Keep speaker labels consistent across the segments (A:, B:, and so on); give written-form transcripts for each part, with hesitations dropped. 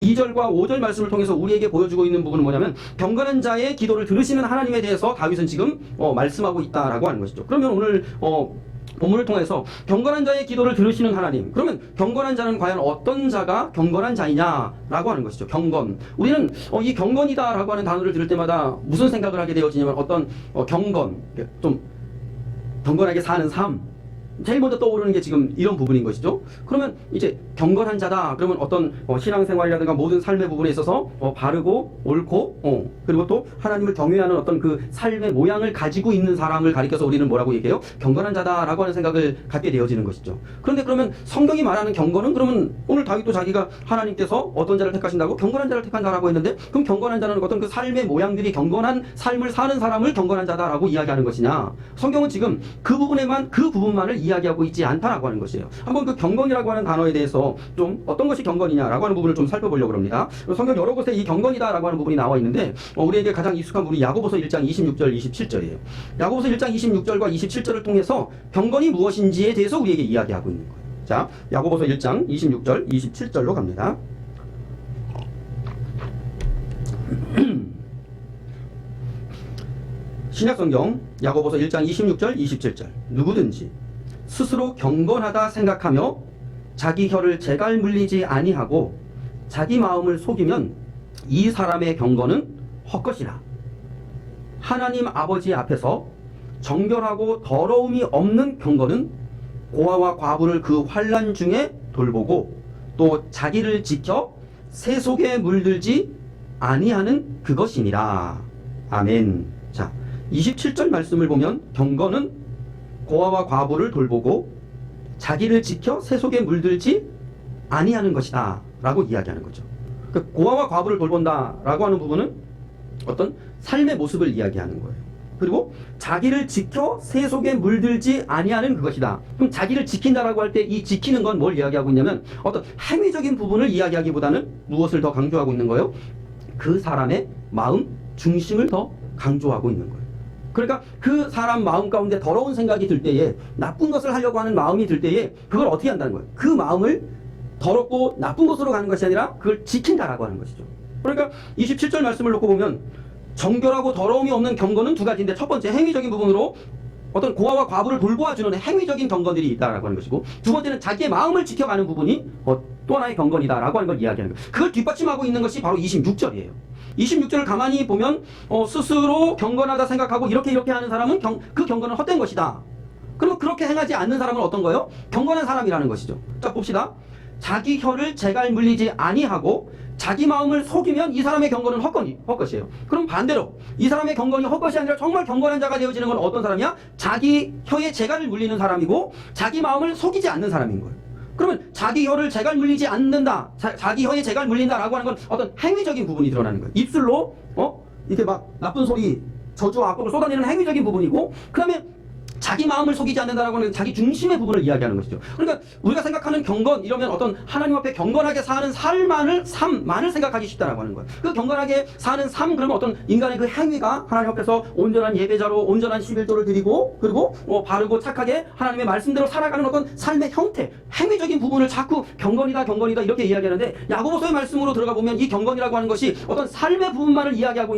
A: 2절과 5절 말씀을 통해서 우리에게 보여주고 있는 부분은 뭐냐면 경건한 자의 기도를 들으시는 하나님에 대해서 다윗은 지금 말씀하고 있다라고 하는 것이죠. 그러면 오늘 본문을 통해서 경건한 자의 기도를 들으시는 하나님, 그러면 경건한 자는 과연 어떤 자가 경건한 자이냐라고 하는 것이죠. 경건. 우리는 이 경건이다라고 하는 단어를 들을 때마다 무슨 생각을 하게 되어지냐면 어떤 경건, 좀 경건하게 사는 삶, 제일 먼저 떠오르는 게 지금 이런 부분인 것이죠. 그러면 이제 경건한 자다 그러면 어떤 신앙생활이라든가 모든 삶의 부분에 있어서 바르고 옳고 그리고 또 하나님을 경외하는 어떤 그 삶의 모양을 가지고 있는 사람을 가리켜서 우리는 뭐라고 얘기해요? 경건한 자다라고 하는 생각을 갖게 되어지는 것이죠. 그런데 그러면 성경이 말하는 경건은, 그러면 오늘 다윗도 자기가 하나님께서 어떤 자를 택하신다고? 경건한 자를 택한다라고 했는데, 그럼 경건한 자는 어떤 그 삶의 모양들이 경건한 삶을 사는 사람을 경건한 자다라고 이야기하는 것이냐? 성경은 지금 그 부분만을 이야기하고 있지 않다라고 하는 것이에요. 한번 그 경건이라고 하는 단어에 대해서 좀 어떤 것이 경건이냐라고 하는 부분을 좀 살펴보려고 합니다. 성경 여러 곳에 이 경건이다라고 하는 부분이 나와 있는데 우리에게 가장 익숙한 부분이 야고보서 1장 26절 27절이에요. 야고보서 1장 26절과 27절을 통해서 경건이 무엇인지에 대해서 우리에게 이야기하고 있는 거예요. 자, 야고보서 1장 26절 27절로 갑니다. 신약성경 야고보서 1장 26절 27절. 누구든지 스스로 경건하다 생각하며 자기 혀를 재갈 물리지 아니하고 자기 마음을 속이면 이 사람의 경건은 헛것이라. 하나님 아버지 앞에서 정결하고 더러움이 없는 경건은 고아와 과부를 그 환난 중에 돌보고 또 자기를 지켜 새 속에 물들지 아니하는 그것이니라. 아멘. 자, 27절 말씀을 보면 경건은 고아와 과부를 돌보고 자기를 지켜 새 속에 물들지 아니하는 것이다 라고 이야기하는 거죠. 그 고아와 과부를 돌본다 라고 하는 부분은 어떤 삶의 모습을 이야기하는 거예요. 그리고 자기를 지켜 새 속에 물들지 아니하는 그것이다. 그럼 자기를 지킨다라고 할 때 이 지키는 건 뭘 이야기하고 있냐면 어떤 행위적인 부분을 이야기하기보다는 무엇을 더 강조하고 있는 거예요? 그 사람의 마음 중심을 더 강조하고 있는 거예요. 그러니까 그 사람 마음 가운데 더러운 생각이 들 때에, 나쁜 것을 하려고 하는 마음이 들 때에 그걸 어떻게 한다는 거예요? 그 마음을 더럽고 나쁜 곳으로 가는 것이 아니라 그걸 지킨다라고 하는 것이죠. 그러니까 27절 말씀을 놓고 보면 정결하고 더러움이 없는 경건은 두 가지인데, 첫 번째 행위적인 부분으로 어떤 고아와 과부를 돌보아주는 행위적인 경건들이 있다라고 하는 것이고, 두 번째는 자기의 마음을 지켜가는 부분이 또 하나의 경건이다라고 하는 걸 이야기하는 거예요. 그걸 뒷받침하고 있는 것이 바로 26절이에요. 26절을 가만히 보면 스스로 경건하다 생각하고 이렇게 하는 사람은 그 경건은 헛된 것이다. 그러면 그렇게 행하지 않는 사람은 어떤 거예요? 경건한 사람이라는 것이죠. 자, 봅시다. 자기 혀를 재갈 물리지 아니하고 자기 마음을 속이면 이 사람의 경건은 헛것이에요. 그럼 반대로 이 사람의 경건이 헛것이 아니라 정말 경건한 자가 되어지는 건 어떤 사람이야? 자기 혀에 재갈을 물리는 사람이고 자기 마음을 속이지 않는 사람인 거예요. 그러면 자기 혀를 재갈 물리지 않는다, 자기 혀에 재갈 물린다라고 하는 건 어떤 행위적인 부분이 드러나는 거예요. 입술로 이렇게 막 나쁜 소리, 저주와 악법을 쏟아내는 행위적인 부분이고, 그 다음에 자기 마음을 속이지 않는다라고 하는 자기 중심의 부분을 이야기하는 것이죠. 그러니까 우리가 생각하는 경건, 이러면 어떤 하나님 앞에 경건하게 사는 삶만을 생각하기 쉽다라고 하는 거예요. 그 경건하게 사는 삶, 그러면 어떤 인간의 그 행위가 하나님 앞에서 온전한 예배자로 온전한 11조를 드리고, 그리고 바르고 착하게 하나님의 말씀대로 살아가는 어떤 삶의 형태, 행위적인 부분을 자꾸 경건이다 이렇게 이야기하는데, 야고보서의 말씀으로 들어가 보면 이 경건이라고 하는 것이 어떤 삶의 부분만을 이야기하고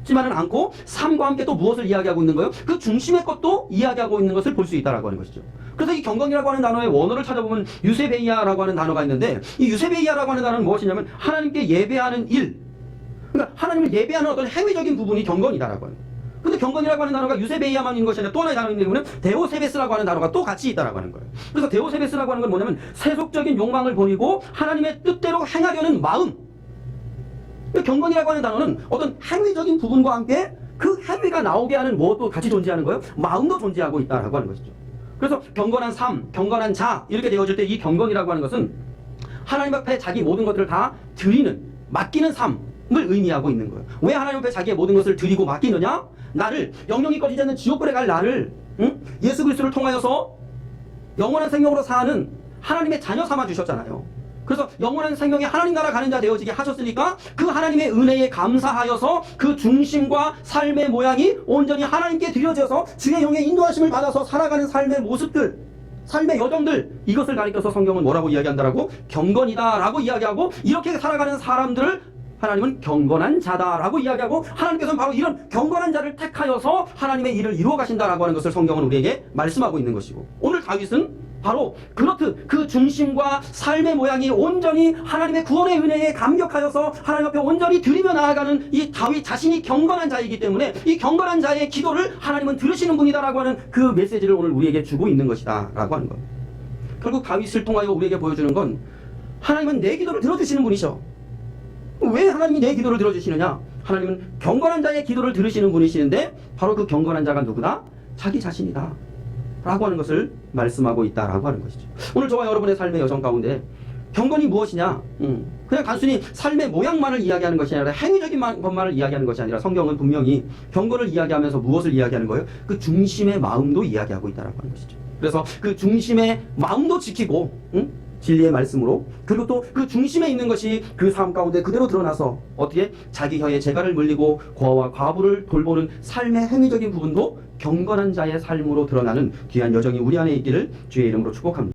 A: 있지만은 않고 삶과 함께 또 무엇을 이야기하고 있는 거예요? 그 중심의 것도 이야기하고 있는 것을 볼 수 있다라고 하는 것이죠. 그래서 이 경건이라고 하는 단어의 원어를 찾아보면 유세베이아라고 하는 단어가 있는데, 이 유세베이아라고 하는 단어는 무엇이냐면 하나님께 예배하는 일, 그러니까 하나님을 예배하는 어떤 행위적인 부분이 경건이다라고 하는 거예요. 근데 경건이라고 하는 단어가 유세베이아만 있는 것이 아니라 또 하나의 단어가 있는 경우는 데오세베스라고 하는 단어가 또 같이 있다라고 하는 거예요. 그래서 데오세베스라고 하는 건 뭐냐면 세속적인 욕망을 버리고 하나님의 뜻대로 행하려는 마음. 경건이라고 하는 단어는 어떤 행위적인 부분과 함께 그 행위가 나오게 하는 무엇도 같이 존재하는 거예요. 마음도 존재하고 있다라고 하는 것이죠. 그래서 경건한 삶, 경건한 자 이렇게 되어질 때 이 경건이라고 하는 것은 하나님 앞에 자기 모든 것들을 다 드리는, 맡기는 삶을 의미하고 있는 거예요. 왜 하나님 앞에 자기의 모든 것을 드리고 맡기느냐? 나를, 영영이 꺼지지 않는 지옥불에 갈 나를 예수 그리스도를 통하여서 영원한 생명으로 사는 하나님의 자녀 삼아 주셨잖아요. 그래서 영원한 생명에 하나님 나라 가는 자 되어지게 하셨으니까 그 하나님의 은혜에 감사하여서 그 중심과 삶의 모양이 온전히 하나님께 드려져서 주의 영의 인도하심을 받아서 살아가는 삶의 모습들, 삶의 여정들, 이것을 가리켜서 성경은 뭐라고 이야기한다라고? 경건이다라고 이야기하고, 이렇게 살아가는 사람들을 하나님은 경건한 자다라고 이야기하고, 하나님께서는 바로 이런 경건한 자를 택하여서 하나님의 일을 이루어 가신다라고 하는 것을 성경은 우리에게 말씀하고 있는 것이고, 오늘 다윗은 바로 그렇듯 그 중심과 삶의 모양이 온전히 하나님의 구원의 은혜에 감격하여서 하나님 앞에 온전히 드리며 나아가는 이 다윗 자신이 경건한 자이기 때문에, 이 경건한 자의 기도를 하나님은 들으시는 분이다라고 하는 그 메시지를 오늘 우리에게 주고 있는 것이다 라고 하는 겁니다. 결국 다윗을 통하여 우리에게 보여주는 건, 하나님은 내 기도를 들어주시는 분이셔. 왜 하나님이 내 기도를 들어주시느냐? 하나님은 경건한 자의 기도를 들으시는 분이시는데, 바로 그 경건한 자가 누구다? 자기 자신이다 라고 하는 것을 말씀하고 있다라고 하는 것이죠. 오늘 저와 여러분의 삶의 여정 가운데 경건이 무엇이냐? 그냥 단순히 삶의 모양만을 이야기하는 것이 아니라 행위적인 것만을 이야기하는 것이 아니라, 성경은 분명히 경건을 이야기하면서 무엇을 이야기하는 거예요? 그 중심의 마음도 이야기하고 있다라고 하는 것이죠. 그래서 그 중심의 마음도 지키고, 진리의 말씀으로, 그리고 또 그 중심에 있는 것이 그 삶 가운데 그대로 드러나서 어떻게 자기 혀에 재갈을 물리고 고아와 과부를 돌보는 삶의 행위적인 부분도 경건한 자의 삶으로 드러나는 귀한 여정이 우리 안에 있기를 주의 이름으로 축복합니다.